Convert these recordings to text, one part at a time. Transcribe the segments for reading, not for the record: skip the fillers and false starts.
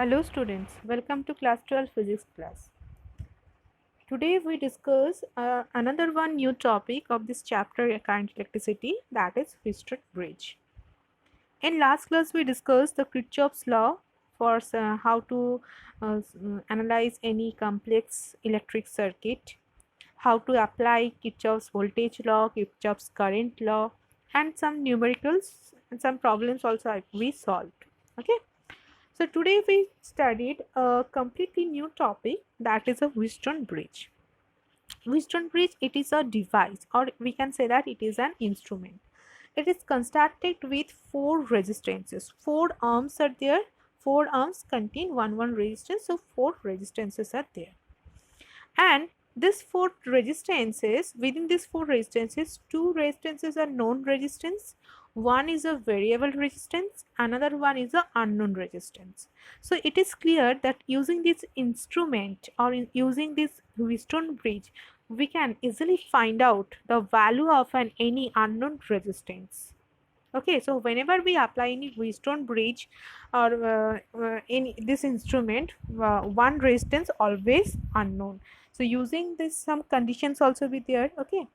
Hello students, welcome to class 12 physics class. Today we discuss another one new topic of this chapter current electricity, that is Wheatstone bridge. In last class we discussed the Kirchhoff's law for how to analyze any complex electric circuit, how to apply Kirchhoff's voltage law, Kirchhoff's current law, and some numericals and some problems also we solved. Okay. So today we studied a completely new topic, that is a Wheatstone bridge. Wheatstone bridge, it is a device, or we can say that it is an instrument. It is constructed with four resistances. Four arms are there. Four arms contain one resistance, so four resistances are there. And this four resistances, within these four resistances, two resistances are known resistance, one is a variable resistance, another one is a unknown resistance. So it is clear that using this instrument or using this Wheatstone bridge, we can easily find out the value of any unknown resistance. Okay, so whenever we apply any Wheatstone bridge or in this instrument, one resistance always unknown. So using this, some conditions also be there. Okay,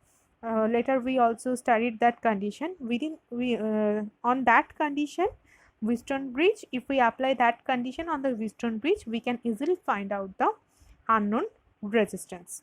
later we also studied that condition. Within we on that condition, Wheatstone bridge, if we apply that condition on the Wheatstone bridge, we can easily find out the unknown resistance.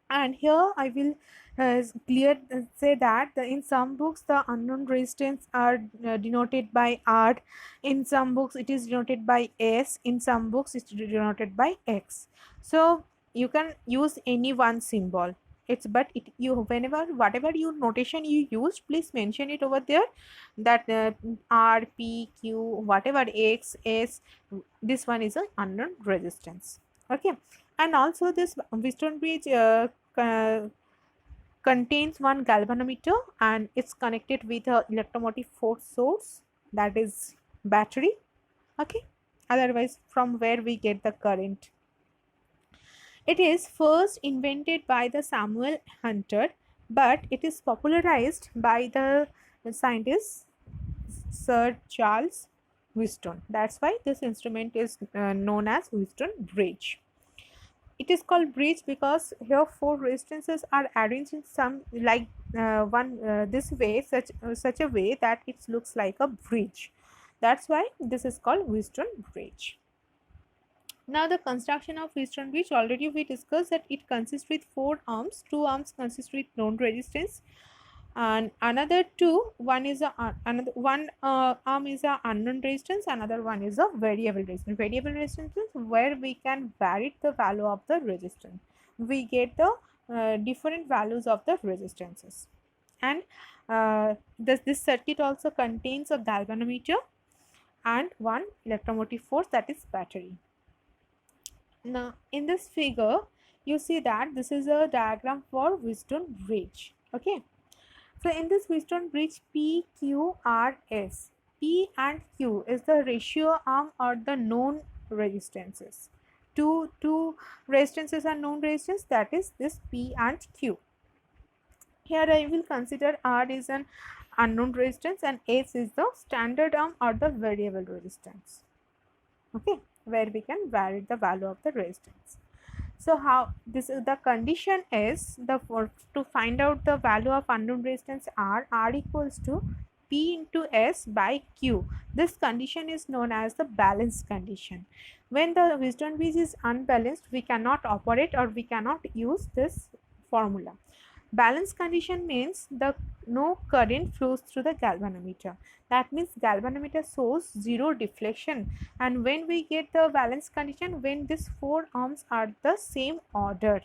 And here I will say that in some books the unknown resistance are denoted by R, in some books it is denoted by S, in some books it's denoted by X. So you can use any one symbol. It's but it you whenever whatever you notation you use, please mention it over there, that R, P, Q, whatever, X, S, this one is a unknown resistance. Okay. And also this Wheatstone bridge contains one galvanometer and it's connected with a electromotive force source, that is battery. Okay, otherwise from where we get the current. It is first invented by the Samuel Hunter, but it is popularized by the scientist Sir Charles Wheatstone. That's why this instrument is known as Wheatstone bridge. It is called bridge because here four resistances are arranged in some like this way, such a way that it looks like a bridge. That's why this is called Wheatstone bridge. Now the construction of Wheatstone bridge, already we discussed that it consists with four arms. Two arms consist with known resistance, and another two, one is a another one arm is a unknown resistance, another one is a variable resistance. Variable resistance is where we can vary the value of the resistance. We get the different values of the resistances. And this circuit also contains a galvanometer and one electromotive force, that is battery. Now in this figure you see that this is a diagram for Wheatstone bridge. Okay, so in this Wheatstone bridge, P, Q, R, S. P and Q is the ratio arm or the known resistances. Two resistances are known resistance, that is this P and Q. Here I will consider R is an unknown resistance and S is the standard arm or the variable resistance. Okay, where we can vary the value of the resistance. So how this is the condition is to find out the value of unknown resistance R equals to P into S by Q. This condition is known as the balance condition. When the Wheatstone bridge is unbalanced, we cannot operate or we cannot use this formula. Balance condition means the no current flows through the galvanometer. That means galvanometer shows zero deflection. And when we get the balance condition, when these four arms are the same order,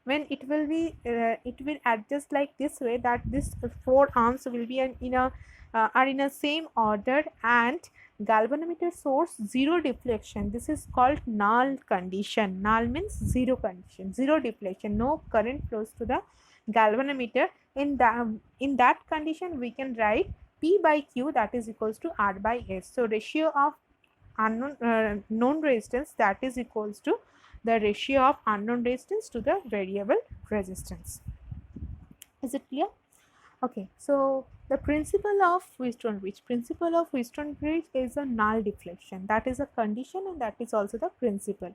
when it will be it will adjust like this way, that this four arms will be are in a same order and galvanometer shows zero deflection. This is called null condition. Null means zero condition, zero deflection, no current flows to the galvanometer. In that condition we can write P by Q, that is equals to R by S. So ratio of unknown known resistance, that is equals to the ratio of unknown resistance to the variable resistance. Is it clear? Okay, so The principle of Wheatstone bridge. Principle of Wheatstone bridge is a null deflection. That is a condition and that is also the principle.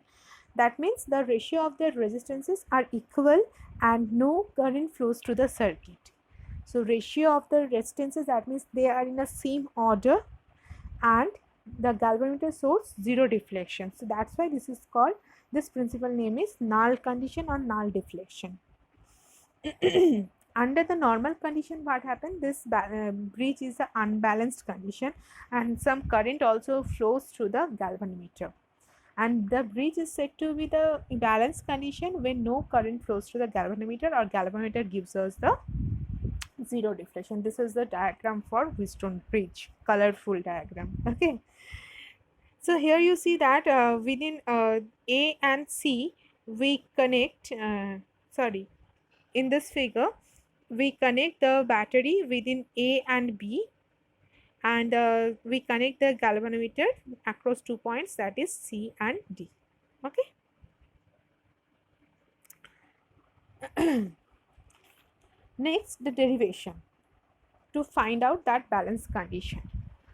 That means the ratio of their resistances are equal and no current flows through the circuit. So ratio of the resistances, that means they are in the same order, and the galvanometer source zero deflection. So that's why this is called, this principle name is null condition or null deflection. Under the normal condition, what happened, this bridge is an unbalanced condition and some current also flows through the galvanometer, and the bridge is said to be the balanced condition when no current flows through the galvanometer or galvanometer gives us the zero deflection. This is the diagram for Wheatstone bridge, colorful diagram. Okay, so here you see that within A and C we connect in this figure we connect the battery within A and B, and we connect the galvanometer across 2 points, that is C and D. Okay. Next, the derivation to find out that balance condition.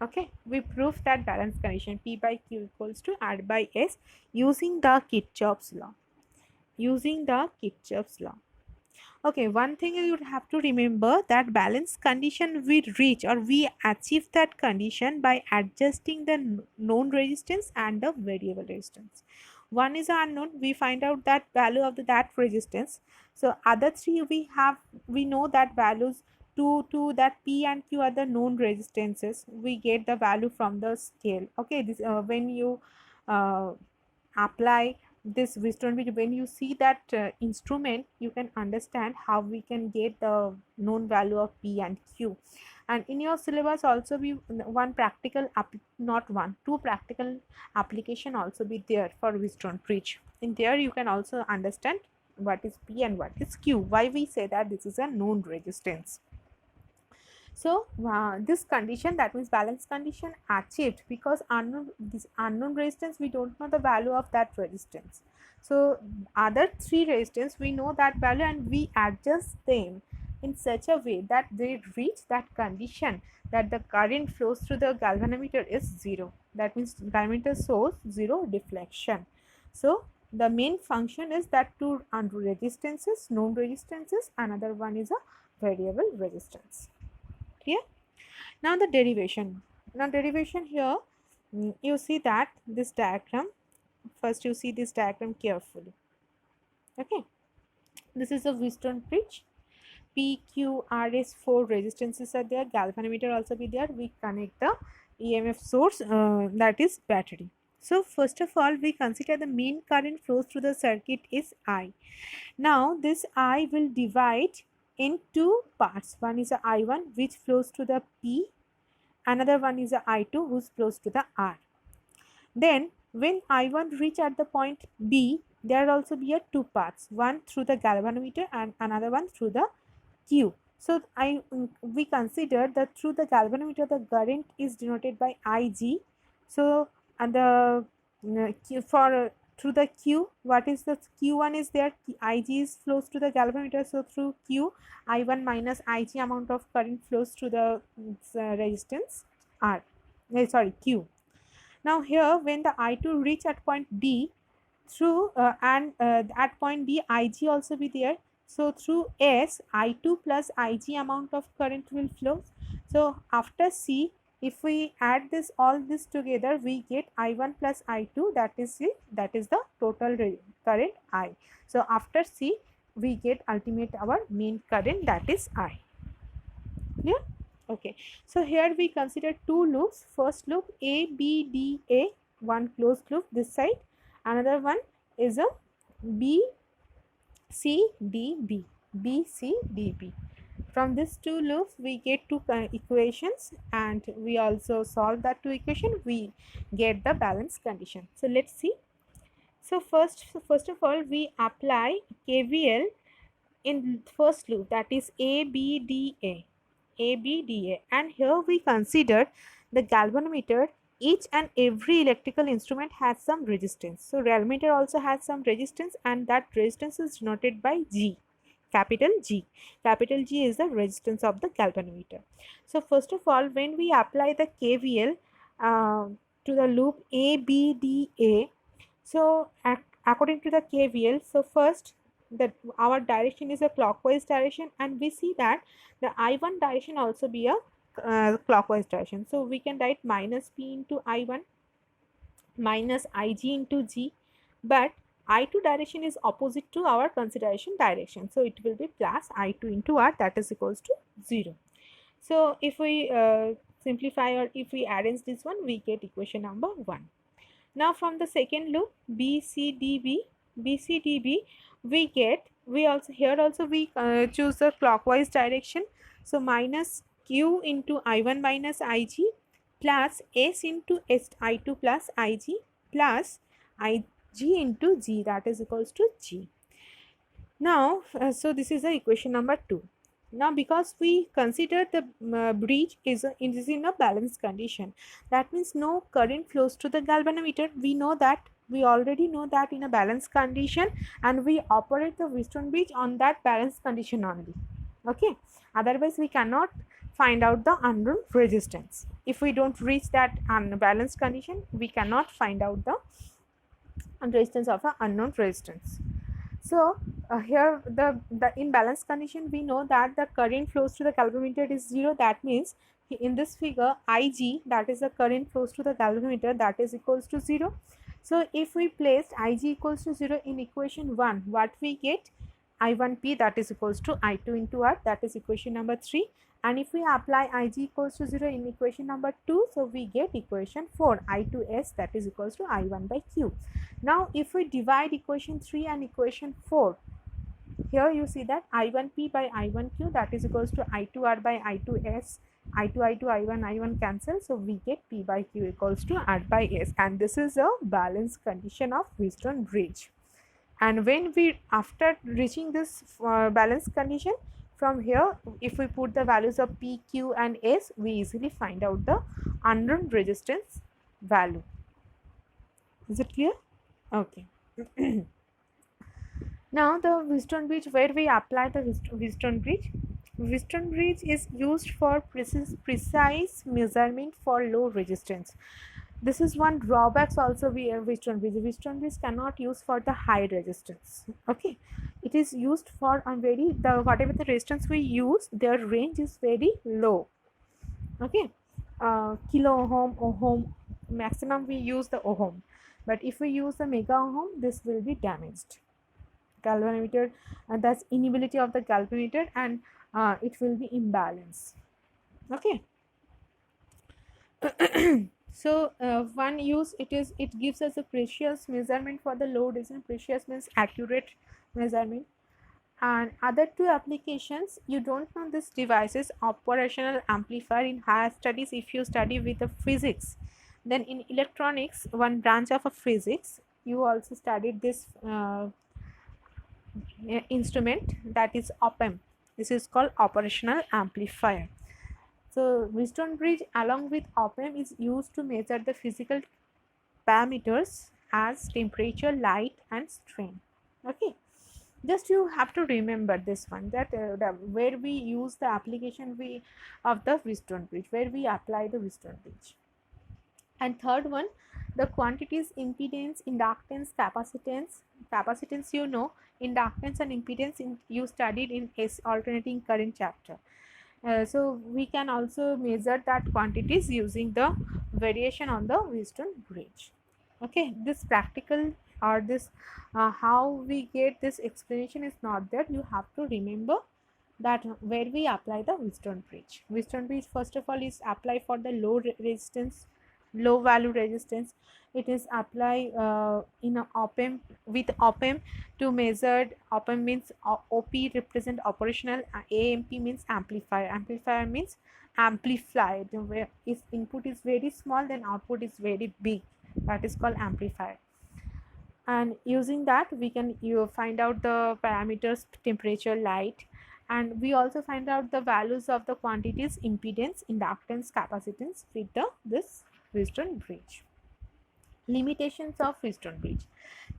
Okay, we prove that balance condition P by Q equals to R by S using the Kirchhoff's law. Okay, one thing you would have to remember, that balance condition we reach or we achieve that condition by adjusting the known resistance and the variable resistance. One is unknown, we find out that value of that resistance. So other three we know that values to that P and Q are the known resistances. We get the value from the scale. Okay, this when you apply this Wheatstone bridge, when you see that instrument, you can understand how we can get the known value of P and Q. And in your syllabus also be one practical two practical application also be there for Wheatstone bridge. In there you can also understand what is P and what is Q, why we say that this is a known resistance. So this condition, that means balance condition, achieved because this unknown resistance, we don't know the value of that resistance. So other three resistance we know that value and we adjust them in such a way that they reach that condition that the current flows through the galvanometer is zero. That means galvanometer source zero deflection. So the main function is that two resistances, known resistances, another one is a variable resistance. Clear? Now the derivation. Now derivation here, you see that this diagram. First you see this diagram carefully. Okay, this is a Wheatstone bridge. P, Q, R, S, 4 resistances are there. Galvanometer also be there. We connect the EMF source, that is battery. So first of all, we consider the main current flows through the circuit is I. Now this I will divide in two parts. One is a I1 which flows to the P, another one is a I2 which flows to the R. Then when I1 reach at the point B, there also be a two parts, one through the galvanometer and another one through the Q. So we consider that through the galvanometer the current is denoted by Ig. So and the through the Q, what is the Q1 is there, Ig is flows to the galvanometer, so through Q I1 minus Ig amount of current flows to the resistance R, Q. Now here when the I2 reach at point D, through at point D Ig also be there, so through S I2 plus Ig amount of current will flow. So after C, if we add this all this together, we get I1 plus I2, that is the total current I. So after C, we get ultimate our main current, that is I. Clear? Okay. So here we consider two loops. First loop A, B, D, A, one closed loop this side. Another one is a B, C, D, B, B, C, D, B. From these two loops we get two equations and we also solve that two equation, we get the balance condition. So let's see. So first of all we apply KVL in first loop, that is A, B, D, A, A, B, D, A, and here we consider the galvanometer. Each and every electrical instrument has some resistance. So galvanometer also has some resistance and that resistance is denoted by G. capital G. Capital G is the resistance of the galvanometer. So first of all, when we apply the KVL to the loop ABDA, so according to the KVL, so first that our direction is a clockwise direction, and we see that the I1 direction also be a clockwise direction. So we can write minus P into I1 minus Ig into G, but I2 direction is opposite to our consideration direction, so it will be plus I2 into R, that is equals to 0. So if we simplify, or if we arrange this one, we get equation number 1. Now from the second loop BCDB, we also here also we choose the clockwise direction. So minus Q into I1 minus Ig plus S into I2 plus Ig plus Ig into G, that is equals to G. Now so this is the equation number 2. Now because we consider the bridge is in a balanced condition, that means no current flows to the galvanometer. We already know that in a balanced condition, and we operate the Wheatstone bridge on that balanced condition only. Okay, otherwise we cannot find out the unknown resistance. If we don't reach that unbalanced condition, we cannot find out the resistance of an unknown resistance. So here the in balanced condition, we know that the current flows to the galvanometer is 0. That means in this figure Ig, that is the current flows to the galvanometer, that is equals to 0. So if we placed Ig equals to 0 in equation 1, what we get? I1P, that is equals to I2 into R, that is equation number 3. And if we apply Ig equals to 0 in equation number 2, so we get equation 4, I2S, that is equals to I1 by Q. Now if we divide equation 3 and equation 4, here you see that I1P by I1Q, that is equals to I2R by I2S, I2 I1 cancel, so we get P by Q equals to R by S, and this is a balanced condition of Wheatstone bridge. And when we, after reaching this balanced condition, from here if we put the values of P, Q and S, we easily find out the unknown resistance value. Is it clear? Okay. Now the Wheatstone bridge, where we apply the Wheatstone bridge. Wheatstone bridge is used for precise measurement for low resistance. This is one drawbacks also we have Wheatstone bridge. Wheatstone bridge cannot use for the high resistance. Okay, it is used for whatever the resistance we use, their range is very low. Okay, kilo ohm, maximum we use the ohm, but if we use the mega ohm, this will be damaged galvanometer, and that's inability of the galvanometer, and it will be imbalance. Okay. So one use, it gives us a precious measurement for the low resistance. Precious means accurate measurement. And other two applications, you don't know this device is operational amplifier in higher studies. If you study with the physics, then in electronics, one branch of a physics, you also studied this instrument, that is op-amp. This is called operational amplifier. So Wheatstone bridge along with op-amp is used to measure the physical parameters as temperature, light and strain. Okay, just you have to remember this one, that where we use the application of the Wheatstone bridge, where we apply the Wheatstone bridge. And third one, the quantities impedance, inductance, capacitance. Capacitance, you know, inductance and impedance you studied in alternating current chapter. So we can also measure that quantities using the variation on the Wheatstone bridge. Okay, this practical or this how we get this explanation is not there. You have to remember that where we apply the Wheatstone bridge. Wheatstone bridge first of all is apply for the resistance, low value resistance. It is apply in a op-amp, with op-amp to measure. Op-amp means OP represent operational, AMP means amplifier. Amplifier means amplified, where its input is very small, then output is very big, that is called amplifier. And using that we can find out the parameters, temperature, light, and we also find out the values of the quantities impedance, inductance, capacitance with this Wheatstone bridge. Limitations of Wheatstone bridge.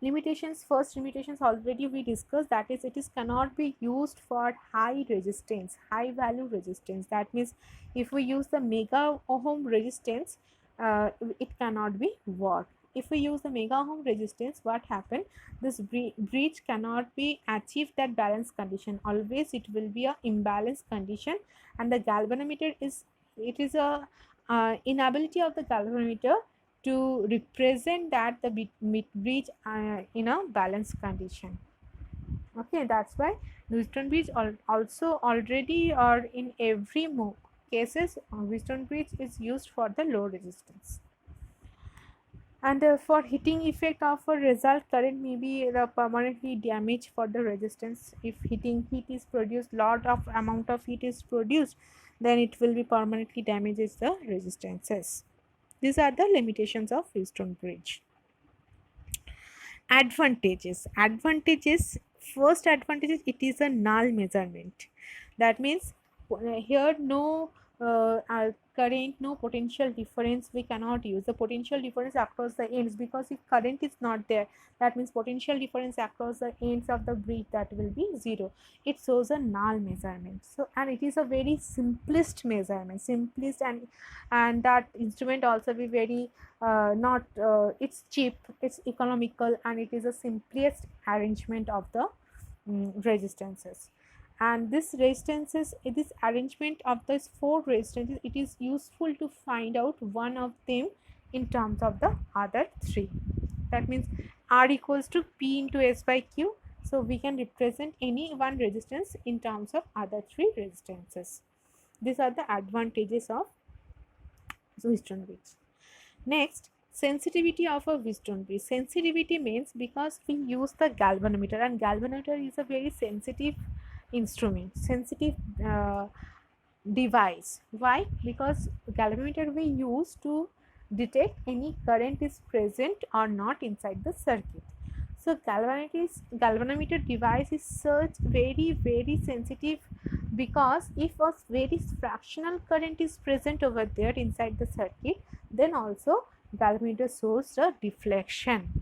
Limitations, first limitations already we discussed, that is it is cannot be used for high resistance, high value resistance. That means if we use the mega ohm resistance, it cannot be worked. If we use the mega ohm resistance, what happen, this bridge cannot be achieved that balance condition. Always it will be a imbalance condition, and the galvanometer is, it is a inability of the galvanometer to represent that the bridge in a balanced condition. Okay, that's why Wheatstone bridge also already, or in every cases, Wheatstone bridge is used for the low resistance. And for heating effect of a result current may be the permanently damage for the resistance. If heat is produced, lot of amount of heat is produced, then it will be permanently damages the resistances. These are the limitations of Wheatstone bridge. Advantages, first advantage is it is a null measurement. That means here no current, no potential difference we cannot use. The potential difference across the ends, because if current is not there, that means potential difference across the ends of the bridge, that will be zero. It shows a null measurement. So, and it is a very simplest measurement, and that instrument also be very not it's cheap, it's economical, and it is the simplest arrangement of the resistances. And this arrangement of these four resistances, it is useful to find out one of them in terms of the other three. That means R equals to P into S by Q, so we can represent any one resistance in terms of other three resistances. These are the advantages of Wheatstone bridge. Next, sensitivity of a Wheatstone bridge. Sensitivity means because we use the galvanometer, and galvanometer is a very sensitive instrument, sensitive device. Why? Because galvanometer we use to detect any current is present or not inside the circuit. So galvanometer device is such very sensitive, because if a very fractional current is present over there inside the circuit, then also galvanometer shows a deflection.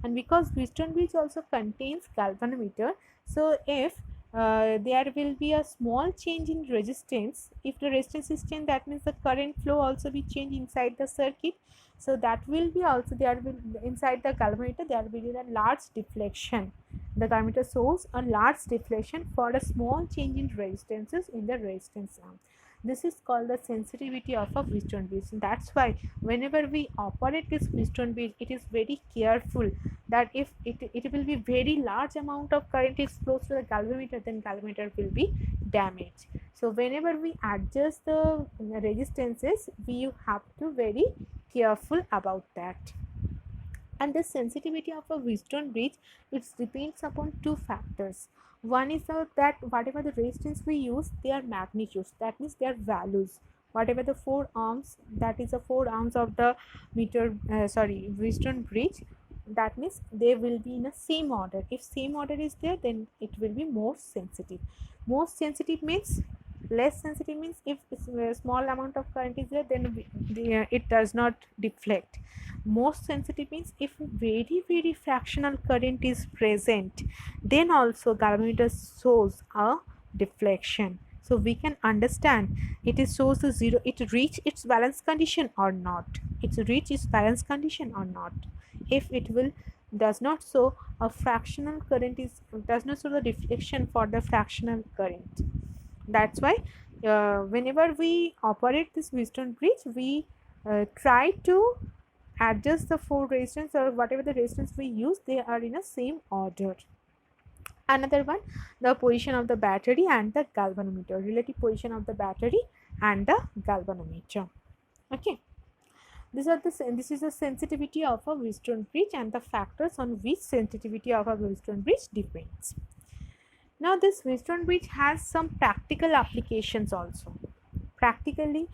And because Wheatstone bridge also contains galvanometer, so if there will be a small change in resistance, if the resistance is changed, that means the current flow also be changed inside the circuit. So that will be also, there will inside the galvanometer there will be a large deflection. The galvanometer shows a large deflection for a small change in resistances in the resistance arm. This is called the sensitivity of a Wheatstone bridge. That's why whenever we operate this Wheatstone bridge, it is very careful that if it will be very large amount of current is flows to the galvanometer, then galvanometer will be damaged. So whenever we adjust the resistances, we have to very careful about that. And the sensitivity of a Wheatstone bridge, it depends upon two factors. One is that whatever the resistance we use, their magnitudes, that means their values. Whatever the 4 ohms, that is the 4 ohms of the Wheatstone bridge, that means they will be in the same order. If same order is there, then it will be more sensitive. Most sensitive means, less sensitive means if a small amount of current is there, then it does not deflect. Most sensitive means if very fractional current is present, then also galvanometer shows a deflection. So we can understand it is shows the zero, it reach its balance condition or not, if it will does not show a fractional current, is does not show the deflection for the fractional current. That's why whenever we operate this Wheatstone bridge, we try to adjust the 4 resistance, or whatever the resistance we use, they are in a same order. Another one, the position of the battery and the galvanometer, relative position of the battery and the galvanometer. Okay, this is the sensitivity of a Wheatstone bridge and the factors on which sensitivity of a Wheatstone bridge depends. Now this Wheatstone bridge has some practical applications also. Practically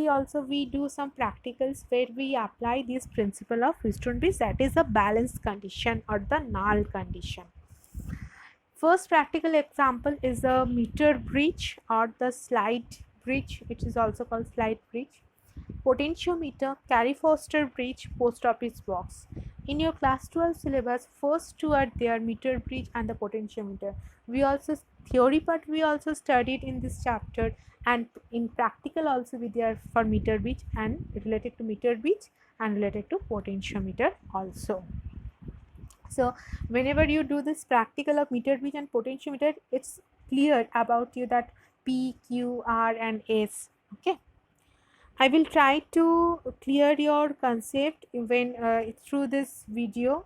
also we do some practicals where we apply this principle of Wheatstone bridge, that is a balanced condition or the null condition. First practical example is a meter bridge or the slide bridge. It is also called slide bridge. potentiometer, Carey Foster bridge, post office box. In your class 12 syllabus, first two are there, meter bridge and the potentiometer. We also theory part we also studied in this chapter, and in practical also we there for meter bridge and related to meter bridge and related to potentiometer also. So whenever you do this practical of meter bridge and potentiometer, it's clear about you that P, Q, R and S. Okay. I will try to clear your concept when through this video,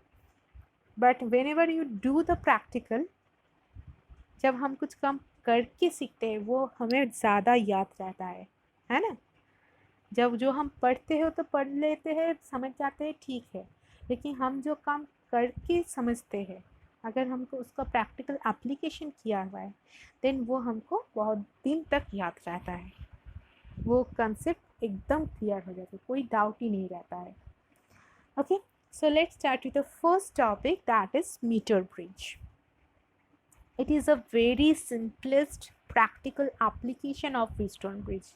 but whenever you do the practical, जब हम कुछ काम करके सीखते हैं वो हमें ज़्यादा याद रहता है ना। जब जो हम पढ़ते हो तो पढ़ लेते हैं, समझ जाते हैं, ठीक है, लेकिन हम जो काम करके समझते हैं, अगर हमको उसका प्रैक्टिकल एप्लीकेशन किया हुआ है, देन वो हमको बहुत दिन तक याद रहता है, वो कंसेप्ट एकदम क्लियर हो जाता है, कोई डाउट ही नहीं रहता है. Okay, so let's start with the first topic, that is meter bridge. It is a very simplest practical application of Wheatstone bridge.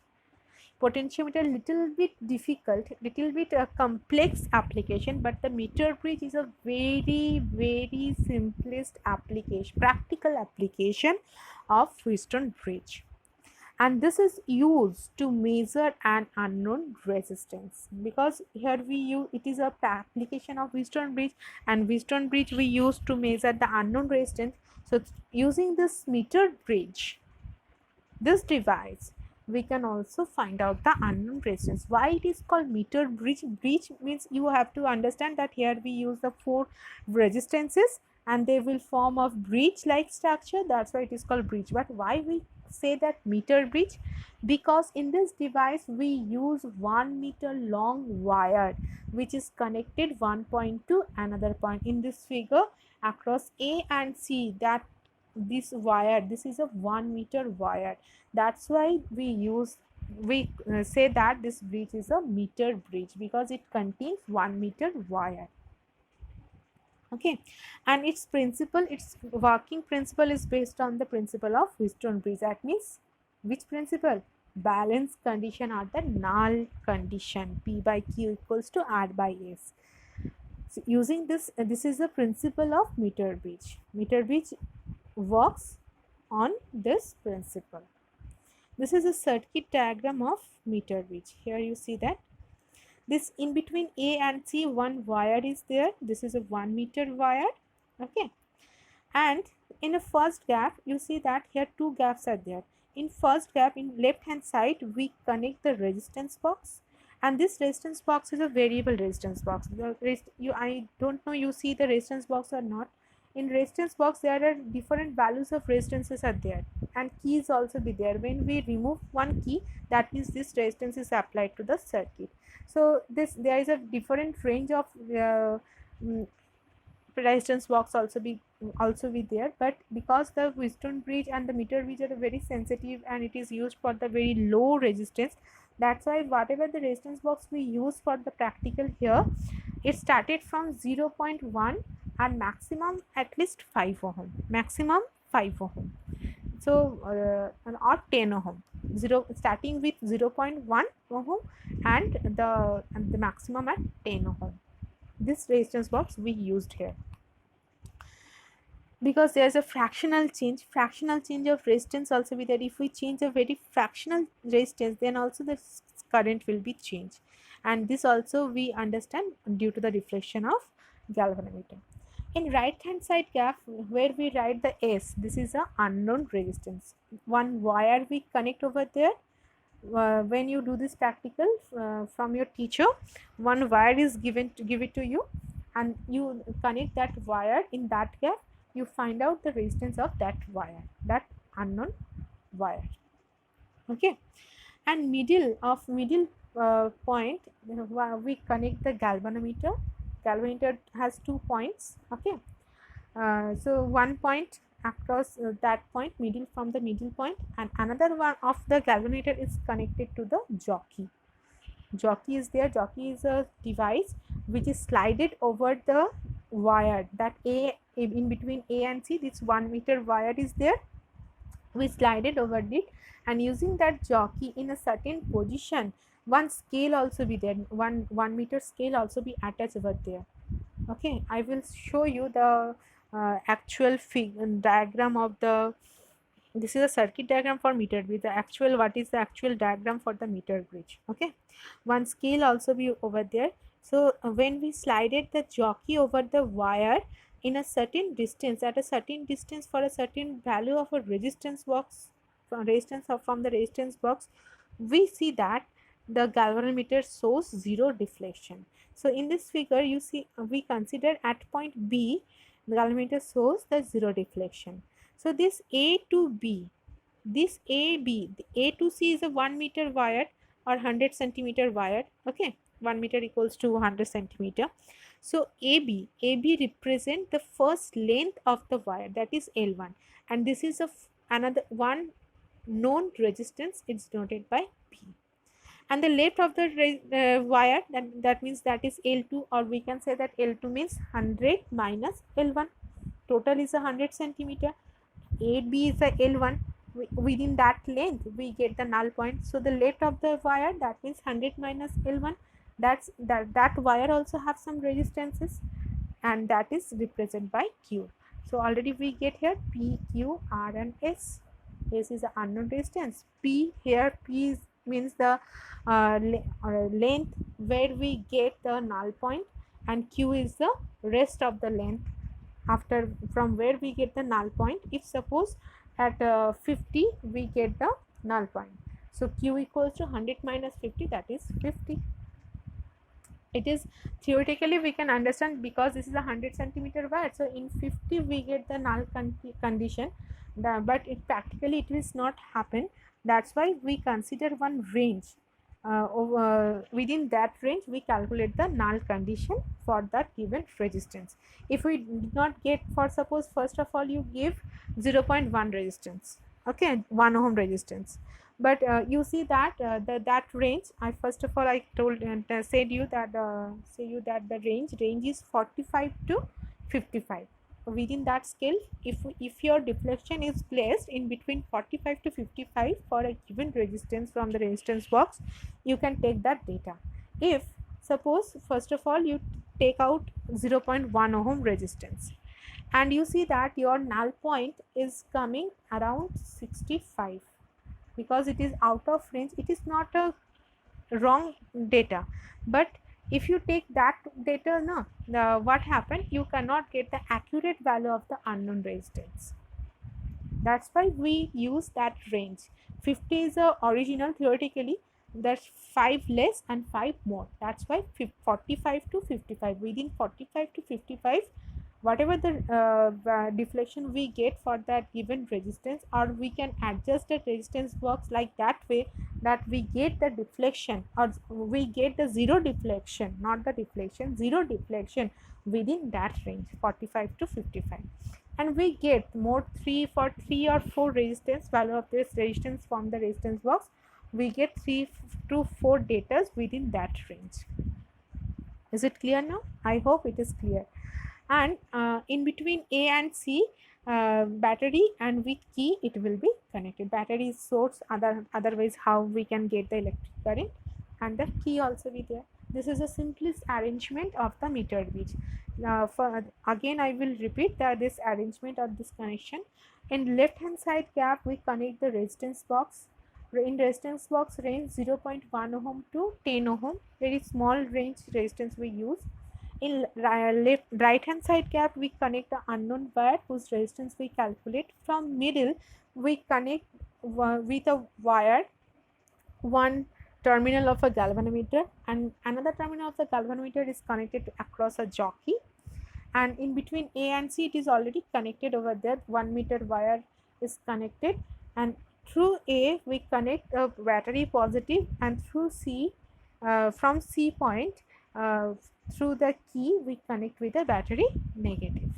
Potentiometer little bit difficult, little bit complex application, but the meter bridge is a very simplest application, practical application of Wheatstone bridge. And this is used to measure an unknown resistance, because here we use, it is a application of Wheatstone bridge, and Wheatstone bridge we use to measure the unknown resistance. So using this meter bridge, this device, we can also find out the unknown resistance. Why it is called meter bridge? Bridge means you have to understand that here we use the four resistances and they will form a bridge like structure, that's why it is called bridge. But why we say that meter bridge? Because in this device we use 1 meter long wire which is connected one point to another point. In this figure, across A and C, that this wire, this is a 1 meter wire, that's why we say that this bridge is a meter bridge, because it contains 1 meter wire. Okay, and its principle, its working principle is based on the principle of Wheatstone bridge. That means which principle? Balance condition or the null condition, P by Q equals to R by S. So using this, this is the principle of meter bridge. Meter bridge works on this principle. This is a circuit diagram of meter bridge. Here you see that this in between A and C, one wire is there. This is a 1 meter wire. Okay, and in a first gap, you see that here two gaps are there. In first gap, in left hand side, we connect the resistance box, and this resistance box is a variable resistance box. I don't know you see the resistance box or not. In resistance box there are different values of resistances are there, and keys also be there. When we remove one key, that means this resistance is applied to the circuit. So this, there is a different range of resistance box also be there, but because the Wheatstone bridge and the meter bridge are very sensitive and it is used for the very low resistance, that's why whatever the resistance box we use for the practical here, it started from 0.1 and maximum at least 5 ohm, maximum 5 ohm. So or 10 ohm, starting with 0.1 ohm and the maximum at 10 ohm. This resistance box we used here, because there is a fractional change of resistance also be there. If we change a very fractional resistance, then also the current will be changed, and this also we understand due to the reflection of galvanometer. In right hand side graph, where we write the S, this is a unknown resistance. One wire we connect over there. When you do this practical from your teacher, one wire is give it to you, and you connect that wire. In that gap, you find out the resistance of that wire, that unknown wire. Okay, and middle point, we connect the galvanometer. Galvanometer has 2 points. Okay, so one point across that point, middle, from the middle point, and another one of the galvanometer is connected to the jockey. Jockey is there. Jockey is a device which is slided over the wire, that A, in between A and C, this 1 meter wire is there. We slide it over it, and using that jockey in a certain position, One scale also be there, 1 meter scale also be attached over there. Okay, I will show you the actual diagram of the, this is a circuit diagram for meter bridge, the actual, what is the actual diagram for the meter bridge. Okay, one scale also be over there. So when we slided the jockey over the wire in a certain distance, at a certain distance for a certain value of a resistance box, from resistance or from the resistance box, we see that the galvanometer shows zero deflection. So in this figure you see, we consider at point B the galvanometer shows the zero deflection. So this A to B, this AB, the A to C is a 1 meter wire or 100 centimeter wire. Okay, 1 meter equals to 100 centimeter. So AB represent the first length of the wire, that is L1, and this is another one known resistance, it's denoted by P. And the length of the wire, that means that is L2, or we can say that L2 means 100 minus L1. Total is 100 centimeter. AB is a L1. Within that length we get the null point. So the length of the wire, that means 100 minus L1. That wire also have some resistances, and that is represented by Q. So already we get here P, Q, R and S. S is the unknown resistance. P, here P means the length where we get the null point, and Q is the rest of the length after from where we get the null point. If suppose at 50 we get the null point, so Q equals to 100 minus 50, that is 50. It is theoretically we can understand, because this is a 100 centimeter wire, so in 50 we get the null condition, but it practically it will not happen. That's why we consider one range. Within that range we calculate the null condition for that given resistance. If we did not get, for suppose first of all you give 0.1 resistance, okay, 1 ohm resistance, but you see that that range, I first of all I told and said you that the range is 45 to 55. Within that scale, if your deflection is placed in between 45 to 55 for a given resistance from the resistance box, you can take that data. If suppose first of all you take out 0.1 ohm resistance, and you see that your null point is coming around 65, because it is out of range, it is not a wrong data, but if you take that data, no, what happened, you cannot get the accurate value of the unknown resistance. That's why we use that range. 50 is a original, theoretically there's 5 less and 5 more, that's why 45 to 55. Within 45 to 55, whatever the deflection we get for that given resistance, or we can adjust the resistance box like that way that we get the deflection, or we get the zero deflection, not the deflection, zero deflection within that range 45 to 55. And we get more 3 or 4 resistance value of this resistance from the resistance box, we get 3 to 4 data within that range. Is it clear now? I hope it is clear. And in between A and C, battery and with key it will be connected. Battery is source, otherwise how we can get the electric current, and the key also be there. This is the simplest arrangement of the meter bridge. Again I will repeat that this arrangement of this connection. In left hand side gap we connect the resistance box. In resistance box range 0.1 ohm to 10 ohm, very small range resistance we use. In right hand side gap we connect the unknown wire whose resistance we calculate. From middle we connect with a wire one terminal of a galvanometer, and another terminal of the galvanometer is connected across a jockey, and in between A and C it is already connected over there. 1 meter wire is connected, and through A we connect a battery positive, and through C from C point through the key we connect with the battery negative.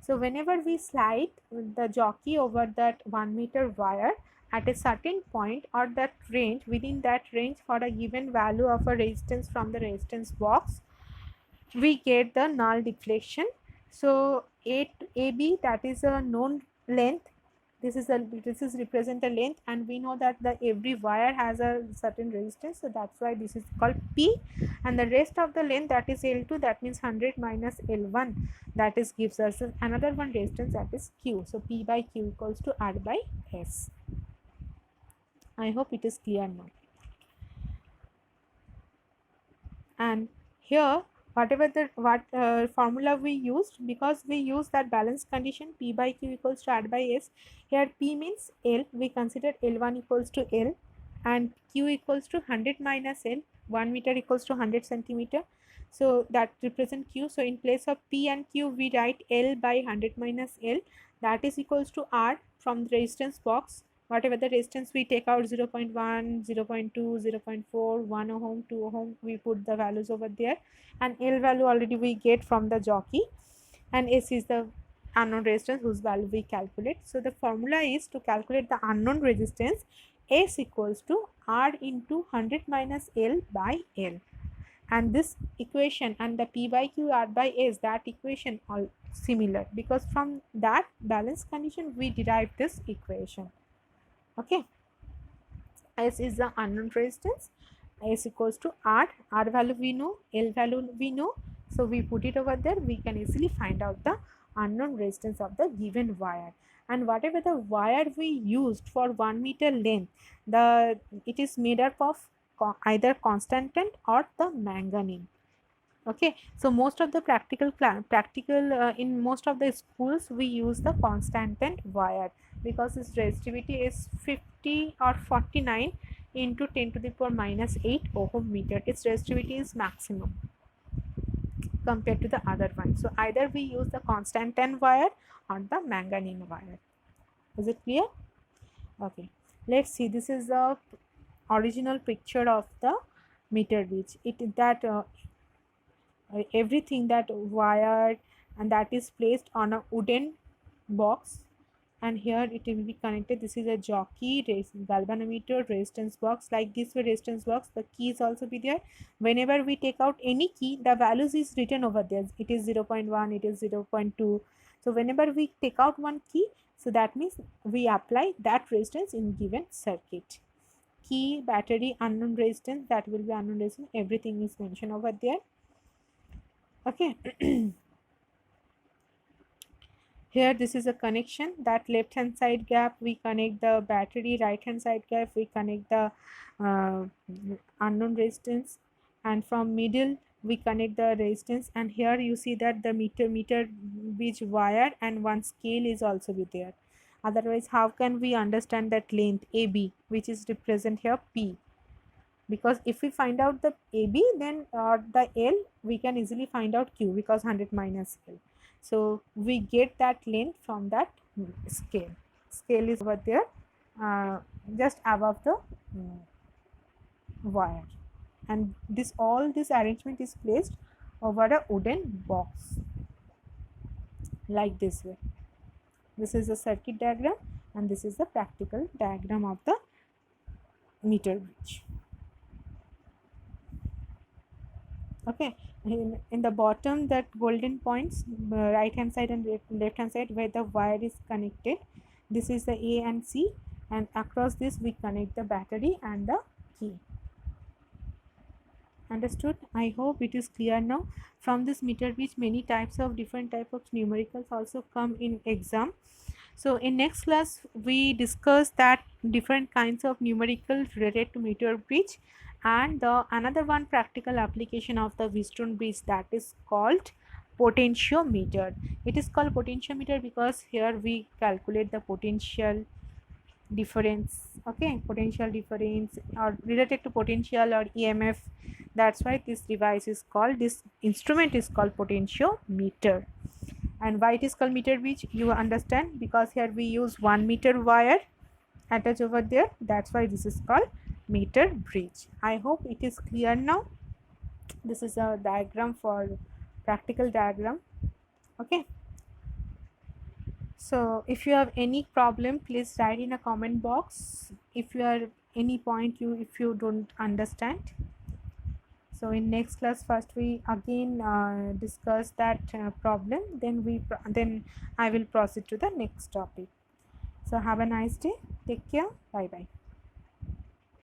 So whenever we slide the jockey over that 1 meter wire at a certain point or that range, within that range for a given value of a resistance from the resistance box, we get the null deflection. So AB, that is a known length, This is represent a length, and we know that the every wire has a certain resistance, so that's why this is called P. And the rest of the length, that is L2, that means 100 minus L1, that is gives us another one resistance, that is Q. So P by Q equals to R by S. I hope it is clear now. And here whatever the formula we used, because we use that balance condition, P by Q equals to R by S. Here P means L, we consider L1 equals to L, and Q equals to 100 minus L, 1 meter equals to 100 centimeter, so that represent Q. So in place of P and Q, we write L by 100 minus L, that is equals to R from the resistance box. Whatever the resistance we take out, 0 0.1, 0 0.2, 0 0.4, 1 ohm, 2 ohm, we put the values over there, and L value already we get from the jockey, and S is the unknown resistance whose value we calculate. So the formula is to calculate the unknown resistance, S equals to R into 100 minus L by L. And this equation and the P by Q R by S, that equation all similar, because from that balance condition we derive this equation. Okay, S is the unknown resistance, S equals to R value we know, L value we know, so we put it over there, we can easily find out the unknown resistance of the given wire. And whatever the wire we used for 1 meter length, it is made up of either constantan or the manganese. Okay, so most of the practical in most of the schools we use the constantan wire, because its resistivity is 50 or 49 into 10 to the power minus 8 ohm meter. Its resistivity is maximum compared to the other one. So either we use the constantan wire or the manganese wire. Is it clear? Okay, let's see. This is the original picture of the meter bridge. Everything that wired, and that is placed on a wooden box, and here it will be connected. This is a jockey, galvanometer, resistance box. Like this way resistance box, the keys also be there. Whenever we take out any key, the values is written over there. It is 0.1, it is 0.2. So whenever we take out one key, so that means we apply that resistance in given circuit. Key, battery, unknown resistance, that will be unknown resistance, everything is mentioned over there. Okay. Here this is a connection, that left hand side gap we connect the battery, right hand side gap we connect the unknown resistance, and from middle we connect the resistance. And here you see that the meter bridge wire and one scale is also be there. Otherwise how can we understand that length AB, which is represent here P? Because if we find out the AB, then the L, we can easily find out Q, because 100 minus L. So we get that length from that scale. Scale is over there, just above the wire, and all this arrangement is placed over a wooden box like this way. This is the circuit diagram, and this is the practical diagram of the meter bridge. Okay, in the bottom, that golden points, right hand side and left hand side, where the wire is connected, this is the A and C, and across this we connect the battery and the key. Understood? I hope it is clear now. From this meter bridge, many different type of numericals also come in exam. So in next class we discuss that different kinds of numericals related to meter bridge, and another one practical application of the Wheatstone bridge, that is called potentiometer. It is called potentiometer because here we calculate the potential difference. Okay, potential difference or related to potential or EMF. That's why this instrument is called potentiometer. And why it is called meter bridge, you understand, because here we use 1 meter wire attached over there. That's why this is called meter bridge. I hope it is clear now. This is a diagram for practical diagram. Okay, so if you have any problem, please write in a comment box. If you are any point if you don't understand. So in next class, first we again discuss that problem, then I will proceed to the next topic. So have a nice day. Take care. Bye bye.